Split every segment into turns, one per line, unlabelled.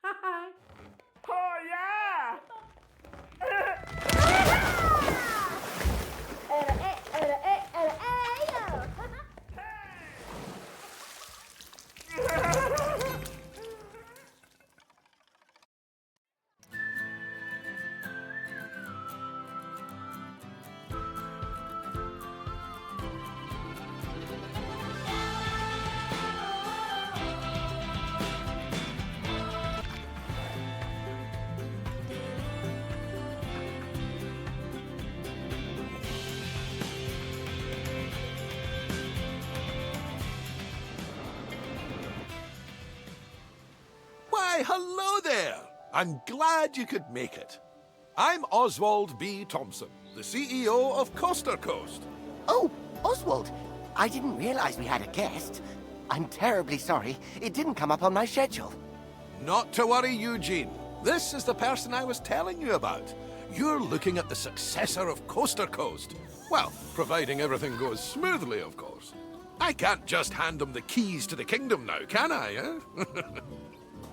Oh, yeah!
Why, hello there! I'm glad you could make it. I'm Oswald B. Thompson, the CEO of Coaster Coast.
Oh, Oswald, I didn't realize we had a guest. I'm terribly sorry. It didn't come up on my schedule.
Not to worry, Eugene. This is the person I was telling you about. You're looking at the successor of Coaster Coast. Well, providing everything goes smoothly, of course. I can't just hand them the keys to the kingdom now, can I, eh?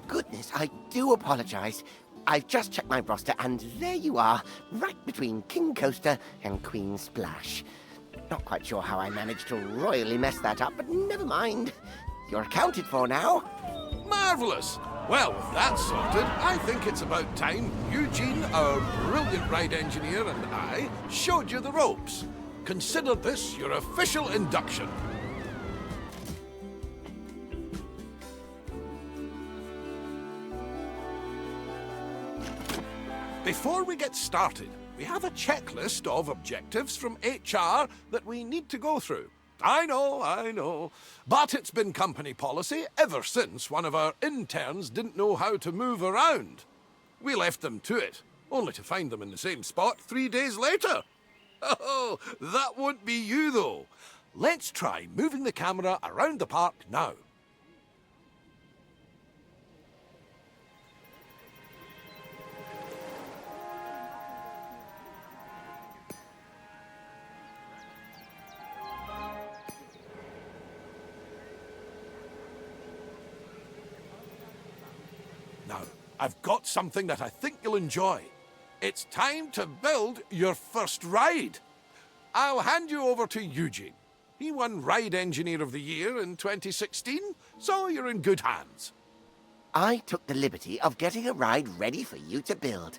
Goodness, I do apologize. I've just checked my roster, and there you are, right between King Coaster and Queen Splash. Not quite sure how I managed to royally mess that up, but never mind. You're accounted for now.
Marvellous! Well, with that sorted, I think it's about time Eugene, our brilliant ride engineer, and I showed you the ropes. Consider this your official induction. Before we get started, we have a checklist of objectives from HR that we need to go through. I know. But it's been company policy ever since one of our interns didn't know how to move around. We left them to it, only to find them in the same spot 3 days later. Oh, that won't be you, though. Let's try moving the camera around the park now. Now, I've got something that I think you'll enjoy. It's time to build your first ride. I'll hand you over to Eugene. He won Ride Engineer of the Year in 2016, so you're in good hands.
I took the liberty of getting a ride ready for you to build.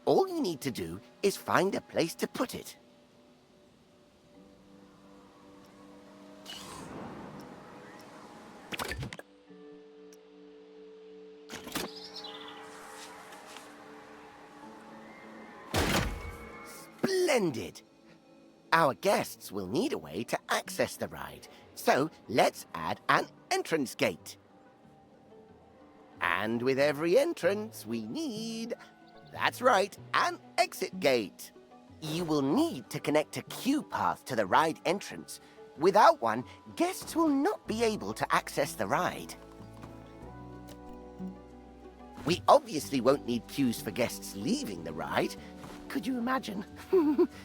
All you need to do is find a place to put it. Splendid! Our guests will need a way to access the ride, so let's add an entrance gate. And with every entrance, we need... That's right, an exit gate. You will need to connect a queue path to the ride entrance. Without one, guests will not be able to access the ride. We obviously won't need queues for guests leaving the ride. Could you imagine?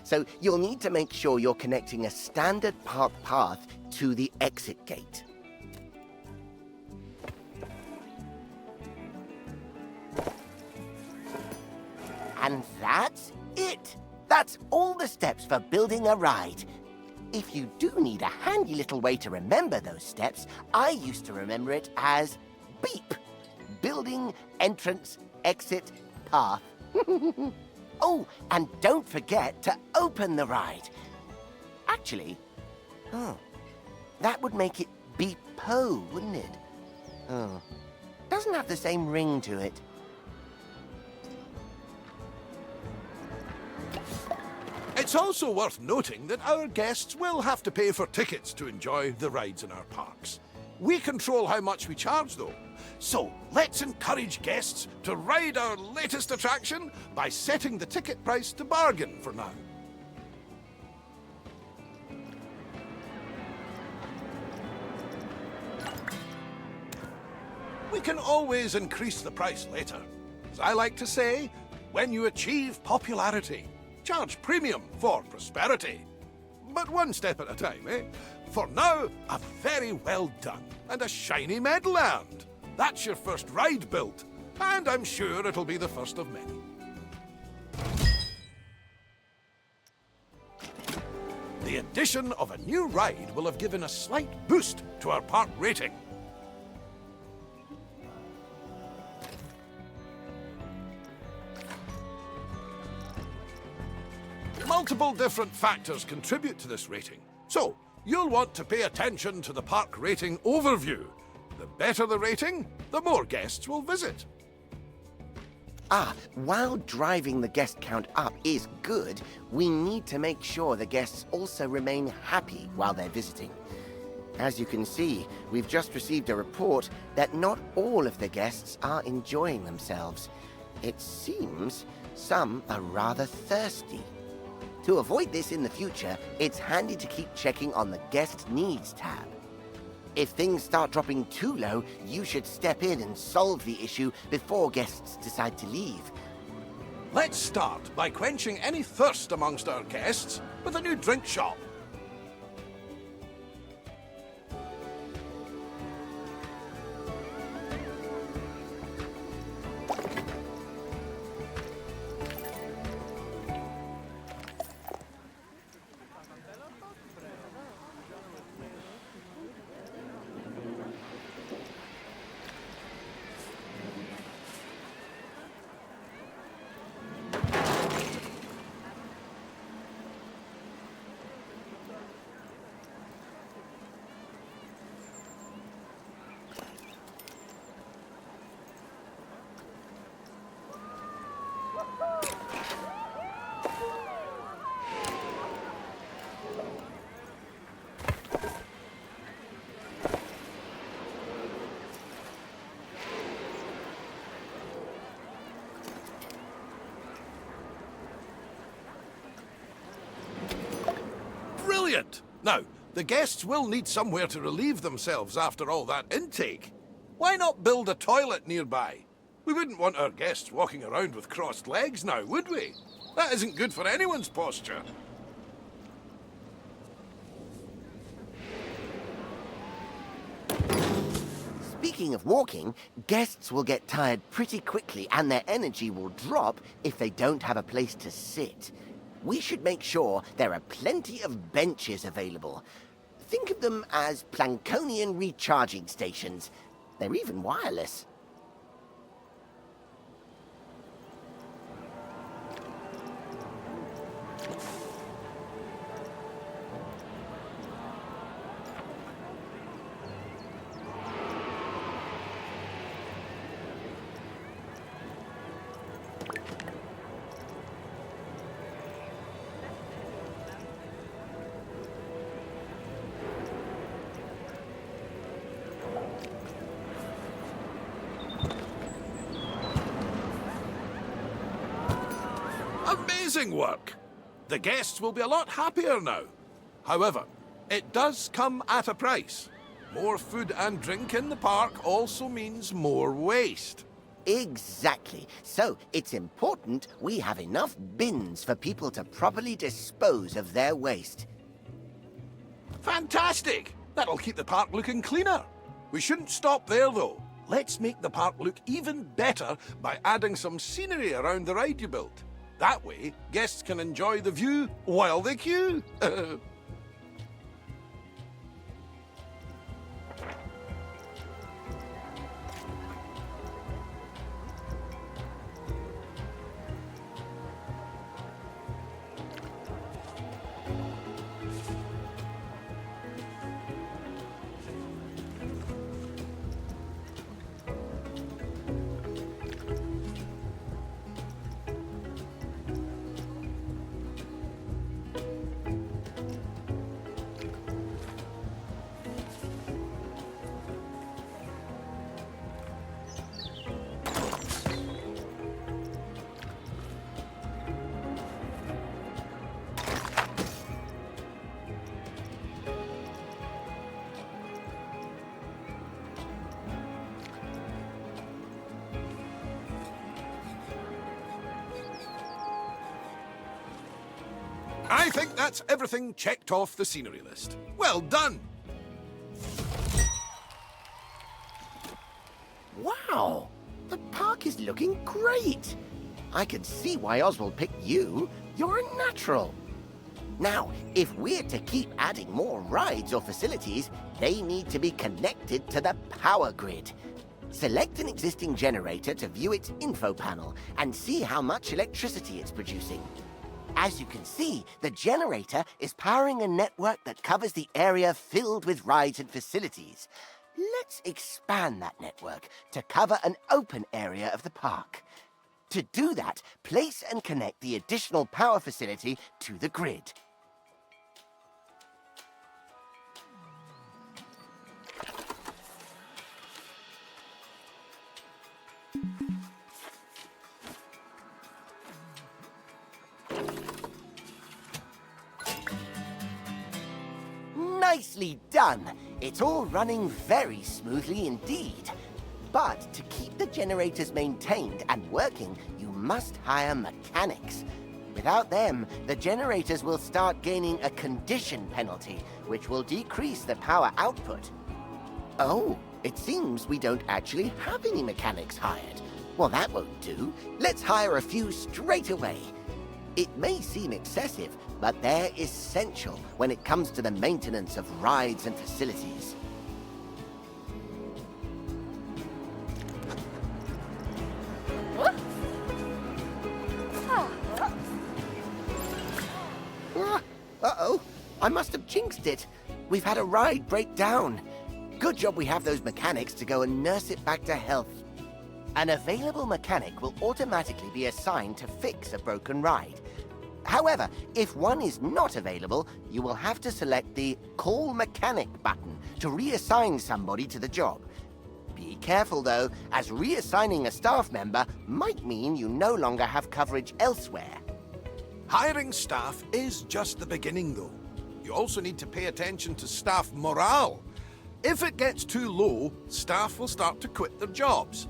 So you'll need to make sure you're connecting a standard park path to the exit gate. And that's it. That's all the steps for building a ride. If you do need a handy little way to remember those steps, I used to remember it as BEEP. Building, entrance, exit, path. Oh, and don't forget to open the ride. Actually, that would make it Beep-po, wouldn't it? Doesn't have the same ring to it.
It's also worth noting that our guests will have to pay for tickets to enjoy the rides in our parks. We control how much we charge, though. So let's encourage guests to ride our latest attraction by setting the ticket price to bargain for now. We can always increase the price later. As I like to say, when you achieve popularity, charge premium for prosperity. But one step at a time, eh? For now, a very well done and a shiny medal earned. That's your first ride built. And I'm sure it'll be the first of many. The addition of a new ride will have given a slight boost to our park rating. Multiple different factors contribute to this rating, so you'll want to pay attention to the park rating overview. The better the rating, the more guests will visit.
While driving the guest count up is good, we need to make sure the guests also remain happy while they're visiting. As you can see, we've just received a report that not all of the guests are enjoying themselves. It seems some are rather thirsty. To avoid this in the future, it's handy to keep checking on the Guest Needs tab. If things start dropping too low, you should step in and solve the issue before guests decide to leave.
Let's start by quenching any thirst amongst our guests with a new drink shop. Brilliant! Now, the guests will need somewhere to relieve themselves after all that intake. Why not build a toilet nearby? We wouldn't want our guests walking around with crossed legs now, would we? That isn't good for anyone's posture.
Speaking of walking, guests will get tired pretty quickly and their energy will drop if they don't have a place to sit. We should make sure there are plenty of benches available. Think of them as Plankonian recharging stations. They're even wireless.
Amazing work! The guests will be a lot happier now. However, it does come at a price. More food and drink in the park also means more waste.
Exactly. So it's important we have enough bins for people to properly dispose of their waste.
Fantastic! That'll keep the park looking cleaner. We shouldn't stop there, though. Let's make the park look even better by adding some scenery around the ride you built. That way, guests can enjoy the view while they queue. I think that's everything checked off the scenery list. Well done!
Wow! The park is looking great. I can see why Oswald picked you. You're a natural. Now, if we're to keep adding more rides or facilities, they need to be connected to the power grid. Select an existing generator to view its info panel and see how much electricity it's producing. As you can see, the generator is powering a network that covers the area filled with rides and facilities. Let's expand that network to cover an open area of the park. To do that, place and connect the additional power facility to the grid. Nicely done! It's all running very smoothly indeed. But to keep the generators maintained and working, you must hire mechanics. Without them, the generators will start gaining a condition penalty, which will decrease the power output. Oh, it seems we don't actually have any mechanics hired. Well, that won't do. Let's hire a few straight away. It may seem excessive, but they're essential when it comes to the maintenance of rides and facilities. Uh-oh, I must have jinxed it. We've had a ride break down. Good job we have those mechanics to go and nurse it back to health. An available mechanic will automatically be assigned to fix a broken ride. However, if one is not available, you will have to select the Call Mechanic button to reassign somebody to the job. Be careful though, as reassigning a staff member might mean you no longer have coverage elsewhere.
Hiring staff is just the beginning, though. You also need to pay attention to staff morale. If it gets too low, staff will start to quit their jobs.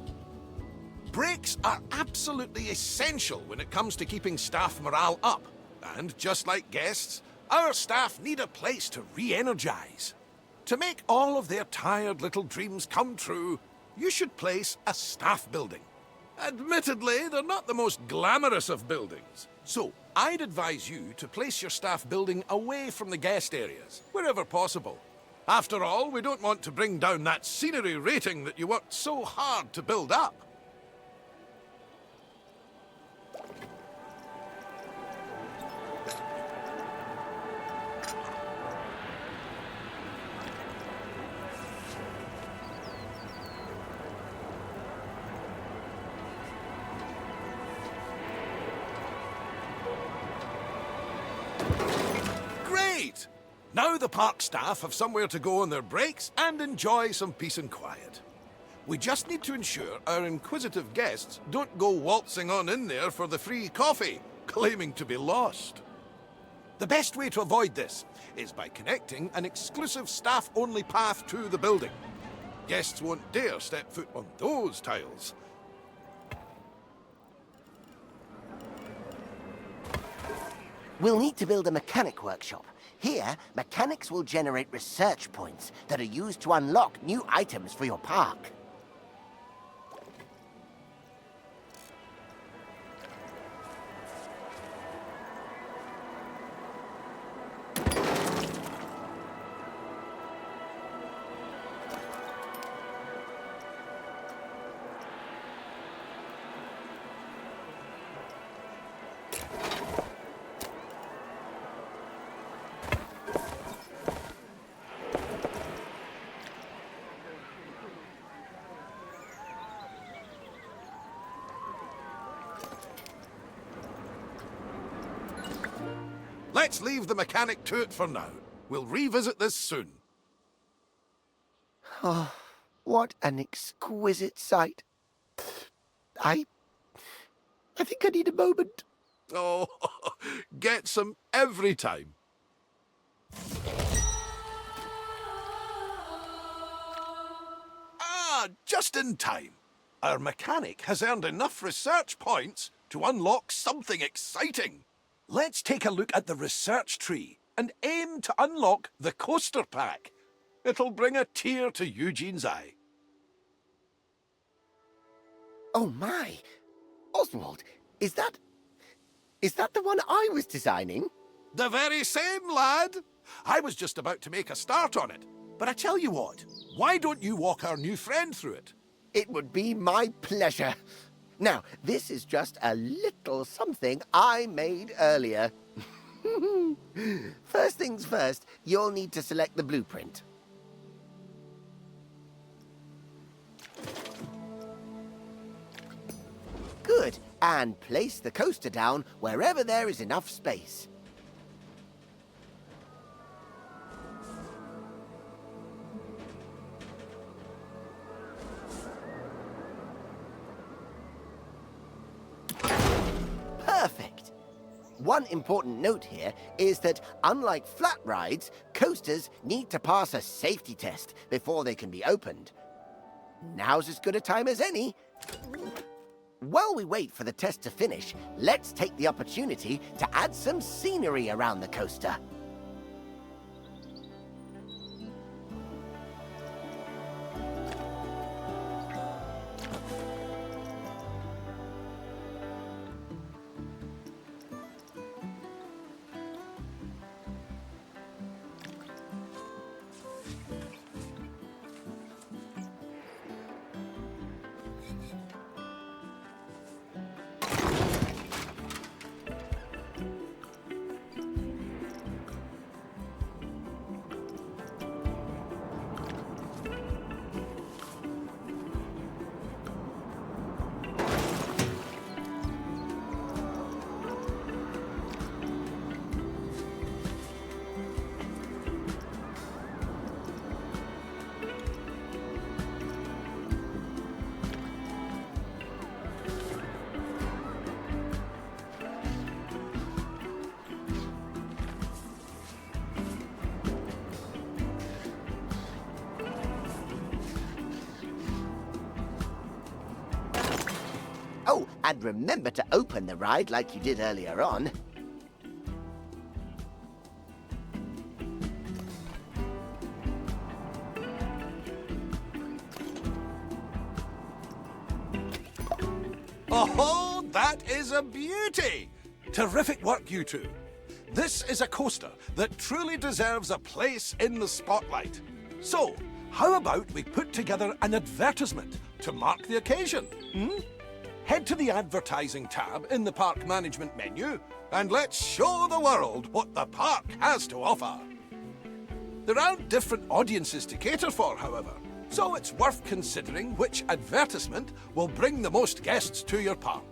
Breaks are absolutely essential when it comes to keeping staff morale up. And just like guests, our staff need a place to re-energize. To make all of their tired little dreams come true, you should place a staff building. Admittedly, they're not the most glamorous of buildings. So, I'd advise you to place your staff building away from the guest areas, wherever possible. After all, we don't want to bring down that scenery rating that you worked so hard to build up. Great! Now the park staff have somewhere to go on their breaks and enjoy some peace and quiet. We just need to ensure our inquisitive guests don't go waltzing on in there for the free coffee, claiming to be lost. The best way to avoid this is by connecting an exclusive staff-only path to the building. Guests won't dare step foot on those tiles.
We'll need to build a mechanic workshop. Here, mechanics will generate research points that are used to unlock new items for your park.
Let's leave the mechanic to it for now. We'll revisit this soon.
Oh, what an exquisite sight. I think I need a moment.
Oh, get some every time. Ah, just in time. Our mechanic has earned enough research points to unlock something exciting. Let's take a look at the research tree and aim to unlock the coaster pack. It'll bring a tear to Eugene's eye.
Oh my! Oswald, is that the one I was designing?
The very same, lad. I was just about to make a start on it. But I tell you what, why don't you walk our new friend through it?
It would be my pleasure. Now, this is just a little something I made earlier. First things first, you'll need to select the blueprint. Good, and place the coaster down wherever there is enough space. Perfect! One important note here is that, unlike flat rides, coasters need to pass a safety test before they can be opened. Now's as good a time as any. While we wait for the test to finish, let's take the opportunity to add some scenery around the coaster. Oh, and remember to open the ride like you did earlier on.
Oh, that is a beauty! Terrific work, you two. This is a coaster that truly deserves a place in the spotlight. So, how about we put together an advertisement to mark the occasion? Head to the Advertising tab in the Park Management menu and let's show the world what the park has to offer. There aren't different audiences to cater for, however, so it's worth considering which advertisement will bring the most guests to your park.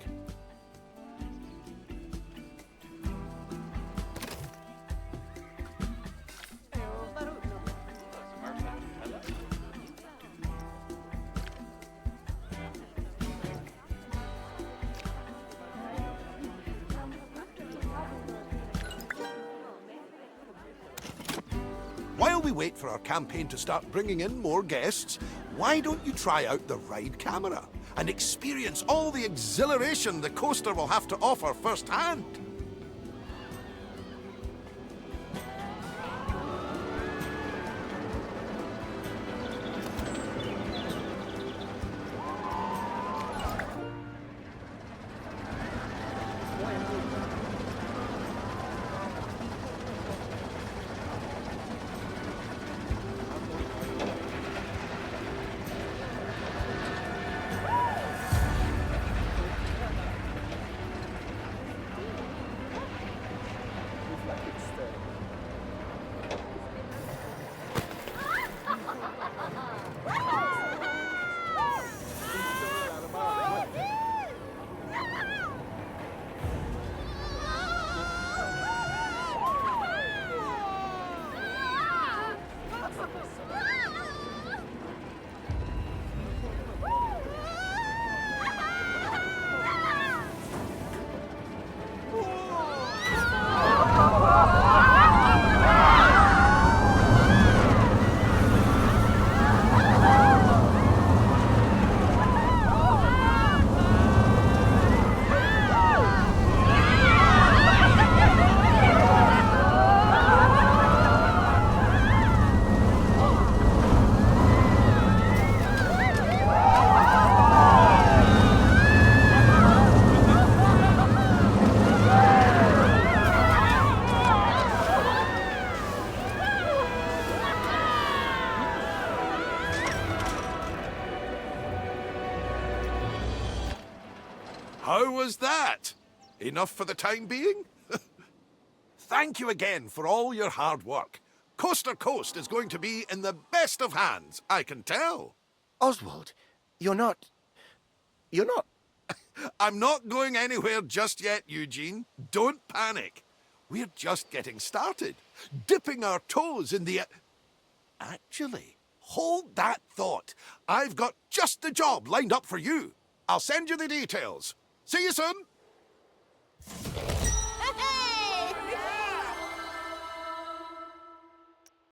While we wait for our campaign to start bringing in more guests, why don't you try out the ride camera and experience all the exhilaration the coaster will have to offer firsthand? How was that? Enough for the time being? Thank you again for all your hard work. Coaster Coast is going to be in the best of hands, I can tell.
Oswald, you're not...
I'm not going anywhere just yet, Eugene. Don't panic. We're just getting started, dipping our toes in the... Actually, hold that thought. I've got just the job lined up for you. I'll send you the details. See you soon.